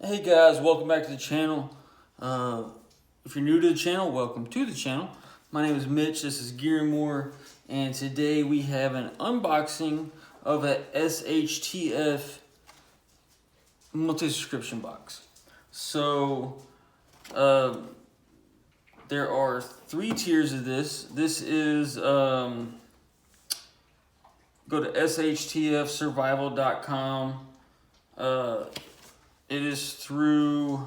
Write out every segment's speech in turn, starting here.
Hey guys, welcome back to the channel. If you're new to the channel, welcome to the channel. My name is Mitch, this is Gear and More, and today we have an unboxing of a SHTF multi-subscription box. So, there are 3 tiers of this. This is, go to shtfsurvival.com. It is through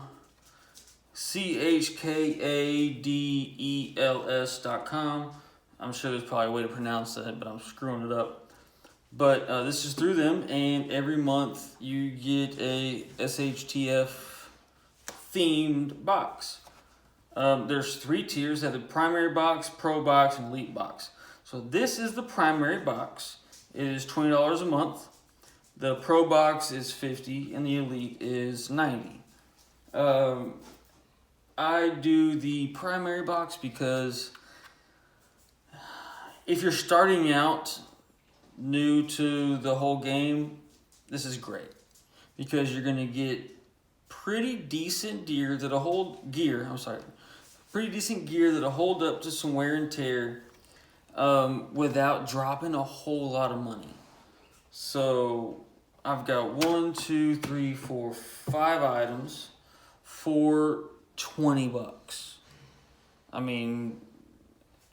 chkadels.com. I'm sure there's probably a way to pronounce that, but I'm screwing it up. But this is through them, and every month you get a SHTF themed box. There's 3 tiers. They have the primary box, pro box, and elite box. So this is the primary box. It is $20 a month. The pro box is $50 and the elite is $90. I do the primary box because if you're starting out new to the whole game, this is great because you're gonna get pretty decent gear that'll hold up to some wear and tear without dropping a whole lot of money. So I've got 1, 2, 3, 4, 5 items for $20. I mean,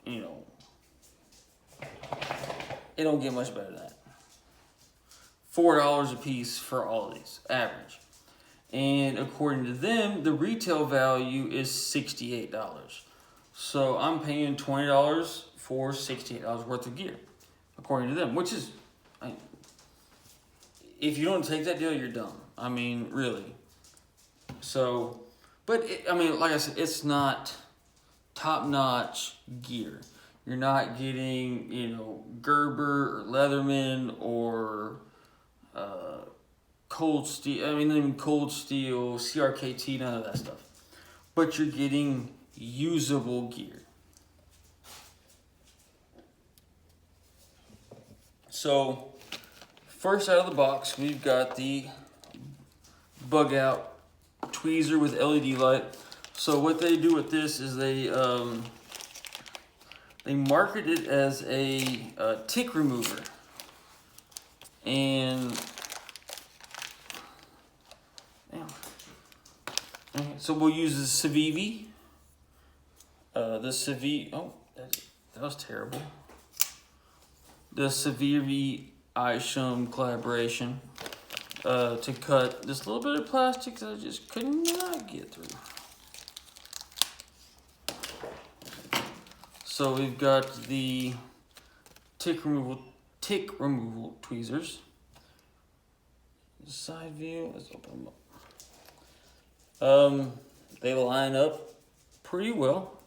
you know, it don't get much better than that. $4 a piece for all of these, average. And according to them, the retail value is $68. So I'm paying $20 for $68 worth of gear, according to them, which is, if you don't take that deal, you're dumb. I mean, really. So, but like I said, it's not top-notch gear. You're not getting, Gerber or Leatherman or Cold Steel. Even Cold Steel, CRKT, none of that stuff. But you're getting usable gear. So, first out of the box, we've got the Bug Out Tweezer with LED light. So what they do with this is they market it as a tick remover, and so we'll use the Civivi. That was terrible. The Civivi iShum collaboration to cut this little bit of plastic that I just could not get through. So we've got the tick removal tweezers. Side view, let's open them up. They line up pretty well.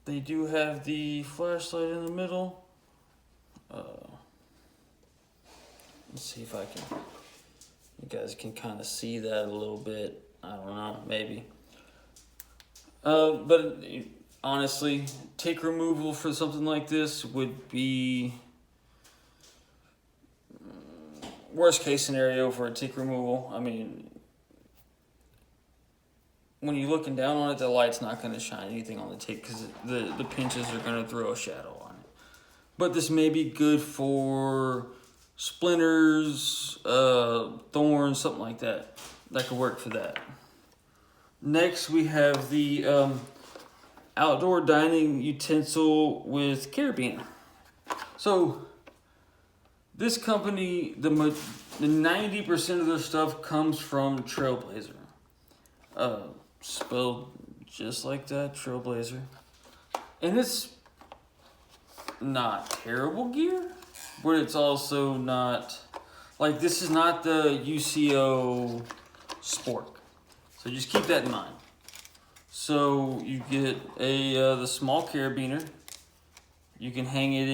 They do have the flashlight in the middle. Let's see if you guys can kind of see that a little bit. I don't know, maybe. But honestly, tick removal for something like this would be worst case scenario for a tick removal. I mean, when you're looking down on it, the light's not going to shine anything on the tick because the pinches are going to throw a shadow on it. But this may be good for splinters, thorns, something like that. That could work for that. Next, we have the outdoor dining utensil with carabiner. So this company, the 90% of their stuff comes from Trailblazer. Spelled just like that, Trailblazer. And it's not terrible gear, but it's also not, like, this is not the UCO Sport. So just keep that in mind. So you get the small carabiner. You can hang it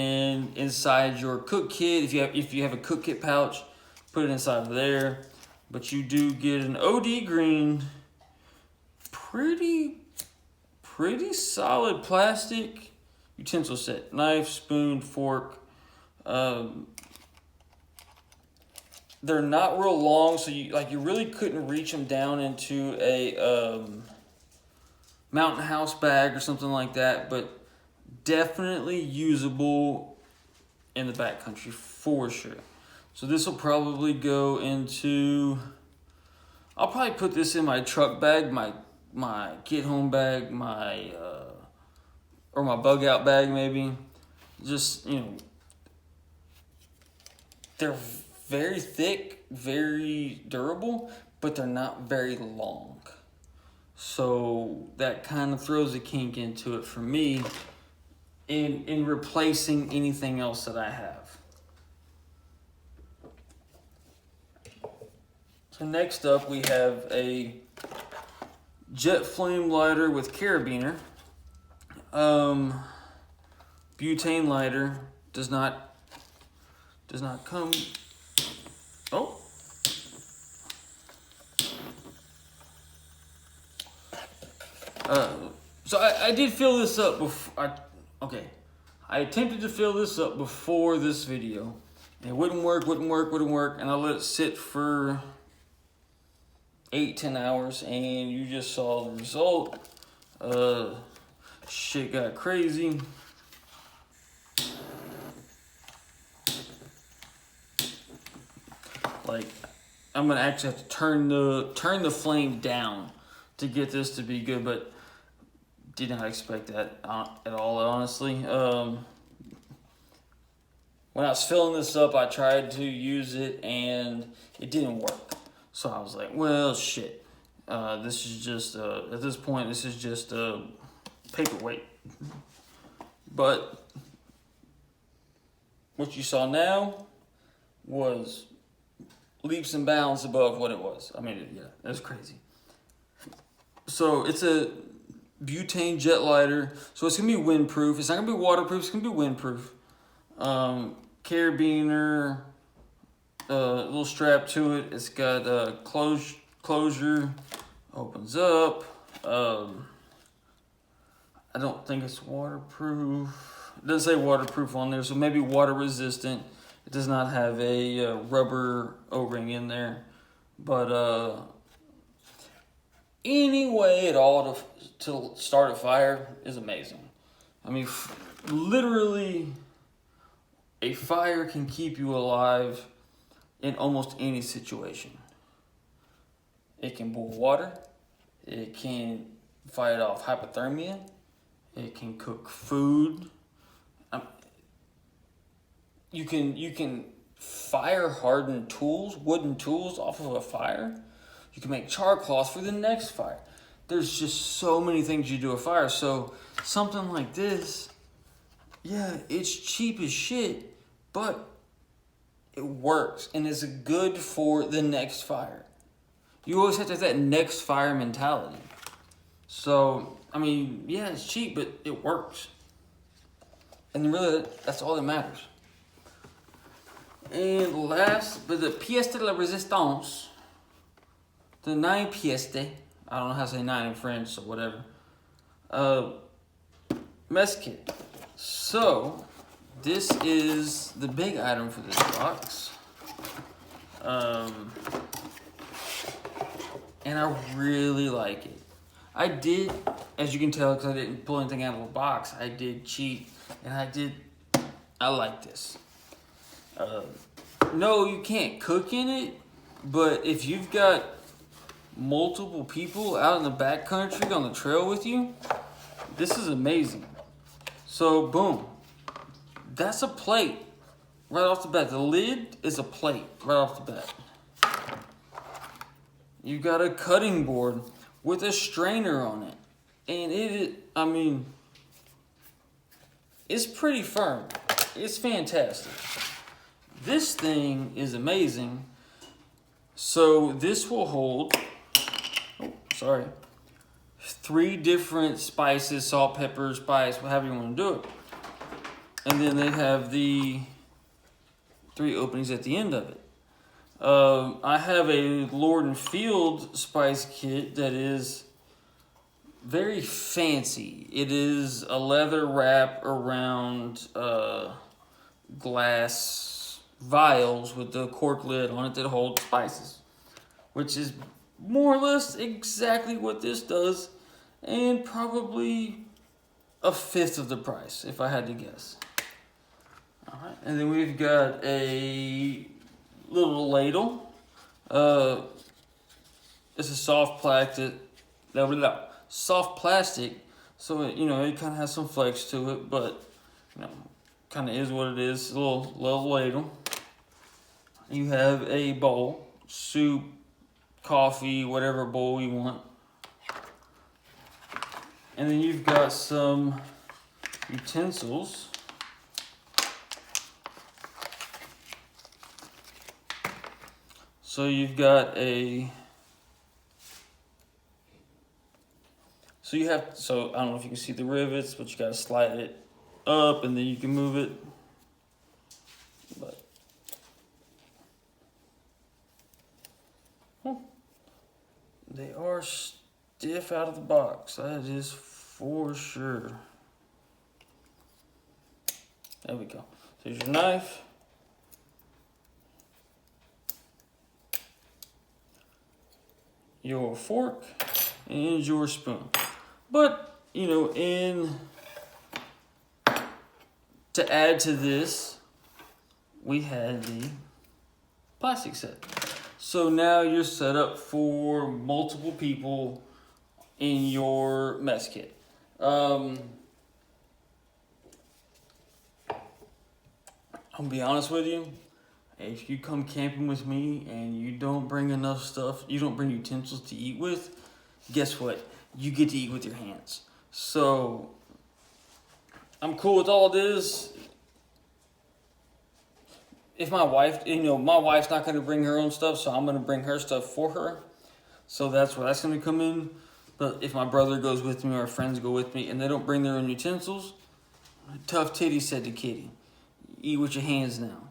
inside your cook kit. If you have a cook kit pouch, put it inside of there. But you do get an OD green, pretty solid plastic utensil set. Knife, spoon, fork. they're not real long, so you really couldn't reach them down into a mountain house bag or something like that, but definitely usable in the backcountry for sure. So this will probably go into, I'll probably put this in my truck bag, my get home bag, or my bug out bag maybe. Just, they're very thick, very durable, but they're not very long. So that kind of throws a kink into it for me in replacing anything else that I have. So next up we have a jet flame lighter with carabiner. Butane lighter does not come. Oh. So I did fill this up before. I attempted to fill this up before this video, and it wouldn't work, and I let it sit for 8-10 hours, and you just saw the result. Shit got crazy. Like, I'm gonna actually have to turn the flame down to get this to be good, but did not expect that at all, honestly. When I was filling this up, I tried to use it and it didn't work. So I was like, well, shit. This is just, at this point, this is just a paperweight. But what you saw now was leaps and bounds above what it was. I mean, yeah, it was crazy. So it's a butane jet lighter. So it's going to be windproof. It's not going to be waterproof. It's going to be windproof. Carabiner, little strap to it. It's got a closure. Opens up. I don't think it's waterproof. It doesn't say waterproof on there, so maybe water resistant. It does not have a rubber O-ring in there. But any way at all to start a fire is amazing. I mean, literally, a fire can keep you alive in almost any situation. It can boil water. It can fight off hypothermia. It can cook food. You can fire harden tools, wooden tools off of a fire. You can make char cloth for the next fire. There's just so many things you do a fire. So something like this, yeah, it's cheap as shit, but it works and is good for the next fire. You always have to have that next fire mentality. So, I mean, yeah, it's cheap, but it works. And really, that's all that matters. And last, but the pièce de la résistance, the 9 pièce, I don't know how to say 9 in French, so whatever. Mess kit. So, this is the big item for this box. And I really like it. I did, as you can tell, because I didn't pull anything out of a box, I did cheat, and I like this. No, you can't cook in it, but if you've got multiple people out in the backcountry on the trail with you, this is amazing. So, boom. That's a plate right off the bat. The lid is a plate right off the bat. You've got a cutting board with a strainer on it. And it's pretty firm. It's fantastic. This thing is amazing. So this will hold, 3 different spices, salt, pepper, spice, however you want to do it. And then they have the 3 openings at the end of it. I have a Lord & Field spice kit that is very fancy. It is a leather wrap around glass vials with the cork lid on it that hold spices, which is more or less exactly what this does, and probably a fifth of the price if I had to guess. All right, and then we've got a little ladle. It's a soft plastic. Soft plastic, so it, it kind of has some flex to it, but kind of is what it is. A little ladle. You have a bowl, soup, coffee, whatever bowl you want, and then you've got some utensils. So you've got so I don't know if you can see the rivets, but you got to slide it up and then you can move it. But they are stiff out of the box. That is for sure. There we go. So here's your knife. Your fork and your spoon. But, to add to this, we had the plastic set. So now you're set up for multiple people in your mess kit. I'll be honest with you. If you come camping with me and you don't bring enough stuff, you don't bring utensils to eat with, guess what? You get to eat with your hands. So I'm cool with all this. If my wife, my wife's not going to bring her own stuff, so I'm going to bring her stuff for her. So that's where that's going to come in. But if my brother goes with me or friends go with me and they don't bring their own utensils, tough titty said to kitty. Eat with your hands now.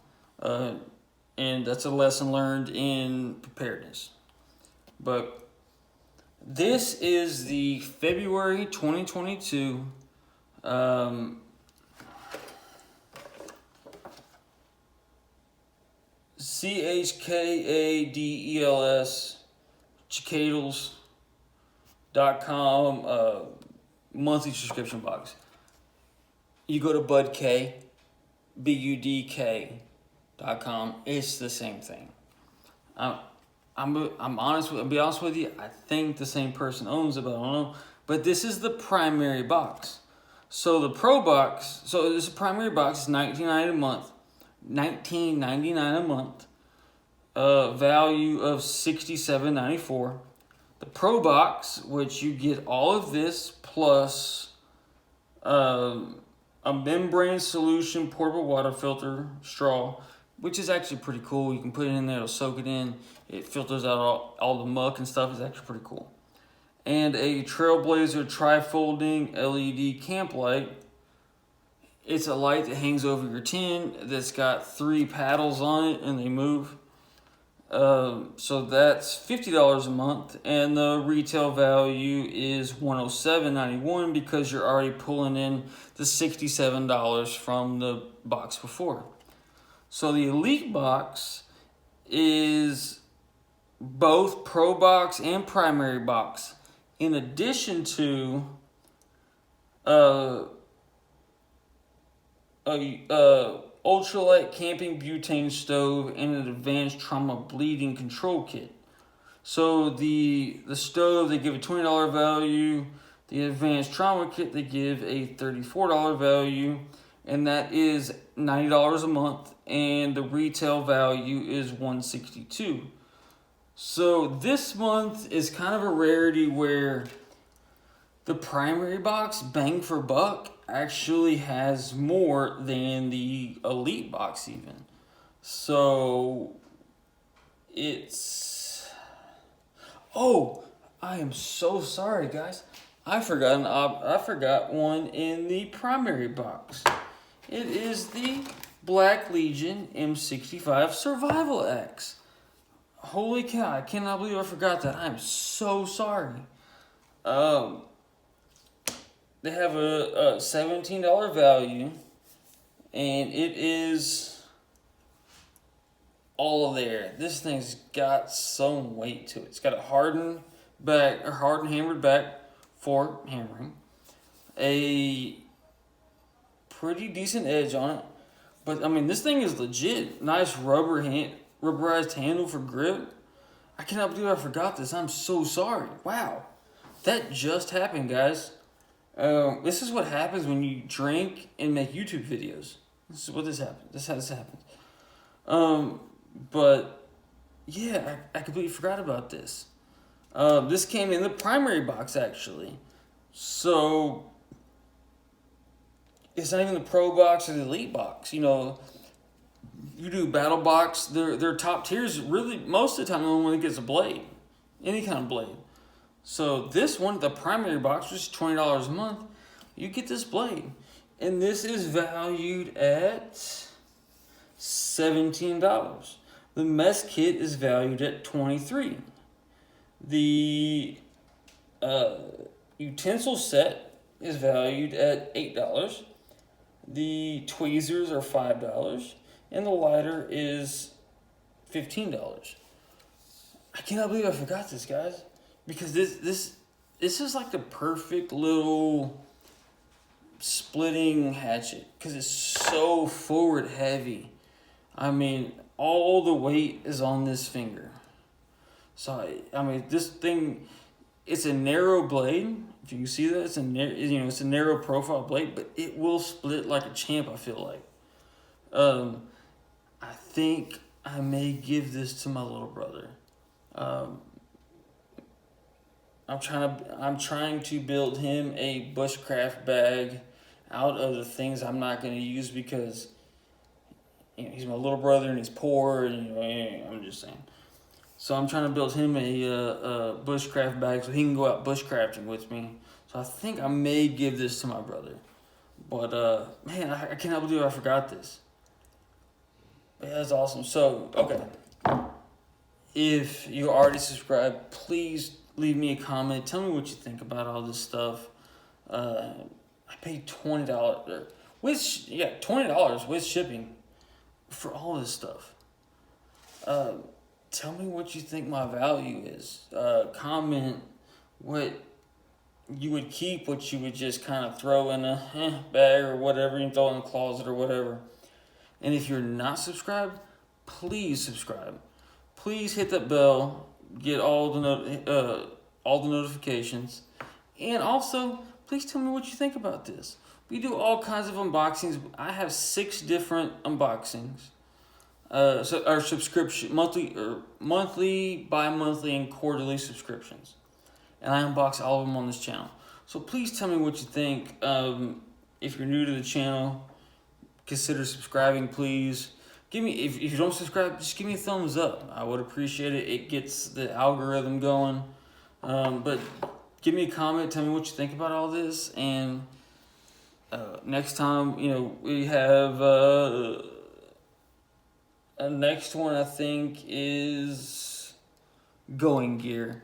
And that's a lesson learned in preparedness. But this is the February 2022 CHKADELS Chicadals.com monthly subscription box. You go to BUDK.com. It's the same thing. I'll be honest with you. I think the same person owns it, but I don't know. But this is the primary box. So the pro box. So this primary box is $19.99 a month. $19.99 a month. Value of $67.94. The pro box, which you get all of this plus a membrane solution portable water filter straw, which is actually pretty cool. You can put it in there, it'll soak it in. It filters out all the muck and stuff. It's actually pretty cool. And a Trailblazer tri-folding LED camp light. It's a light that hangs over your tent that's got 3 paddles on it and they move. So that's $50 a month, and the retail value is $107.91 because you're already pulling in the $67 from the box before. So the Elite box is both Pro box and Primary box, in addition to ultralight camping butane stove and an advanced trauma bleeding control kit. So the stove, they give a $20 value. The advanced trauma kit, they give a $34 value, and that is $90 a month, and the retail value is $162. So this month is kind of a rarity where the primary box, bang for buck, actually has more than the Elite box even. So it's... Oh, I am so sorry, guys. I forgot one in the primary box. It is the Black Legion M65 Survival X. Holy cow, I cannot believe I forgot that. I'm so sorry. They have a $17 value, and it is all there. This thing's got some weight to it. It's got a hardened back, or hardened hammered back for hammering. A pretty decent edge on it. But I mean, this thing is legit. Nice rubberized handle for grip. I cannot believe I forgot this. I'm so sorry. Wow. That just happened, guys. This is what happens when you drink and make YouTube videos. This is what this happens. This is how this happens. But yeah, I completely forgot about this. This came in the primary box, actually. So it's not even the pro box or the elite box. You know, you do battle box, their top tiers, really most of the time the only one that gets a blade, any kind of blade. So this one, the primary box, which is $20 a month, you get this blade, and this is valued at $17. The mess kit is valued at $23. The utensil set is valued at $8. The tweezers are $5, and the lighter is $15. I cannot believe I forgot this, guys, because this is like the perfect little splitting hatchet because it's so forward heavy. I mean, all the weight is on this finger. So I mean, this thing, it's a narrow blade. If you can see that, it's a narrow profile blade, but it will split like a champ. I feel like. I think I may give this to my little brother. I'm trying to build him a bushcraft bag out of the things I'm not going to use because he's my little brother and he's poor, and I'm just saying. So I'm trying to build him a bushcraft bag so he can go out bushcrafting with me. So I think I may give this to my brother. But man, I cannot believe I forgot this. But yeah, that's awesome. So, okay. If you already subscribed, please leave me a comment. Tell me what you think about all this stuff. I paid $20 $20 with shipping for all this stuff. Tell me what you think my value is. Comment what you would keep, what you would just kind of throw in a bag or whatever, you throw in the closet or whatever. And if you're not subscribed, please subscribe. Please hit that bell, get all the notifications, and also please tell me what you think about this. We do all kinds of unboxings. I have 6 different unboxings. So our subscription monthly, bi-monthly, and quarterly subscriptions, and I unbox all of them on this channel. So please tell me what you think. If you're new to the channel, consider subscribing, please. Give me if you don't subscribe, just give me a thumbs up. I would appreciate it. It gets the algorithm going. But give me a comment. Tell me what you think about all this, and next time we have. Next one I think is going gear.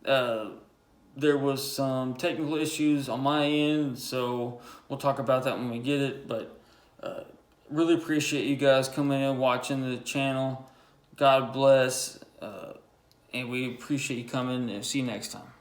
There was some technical issues on my end, so we'll talk about that when we get it. But really appreciate you guys coming in, watching the channel. God bless, and we appreciate you coming, and see you next time.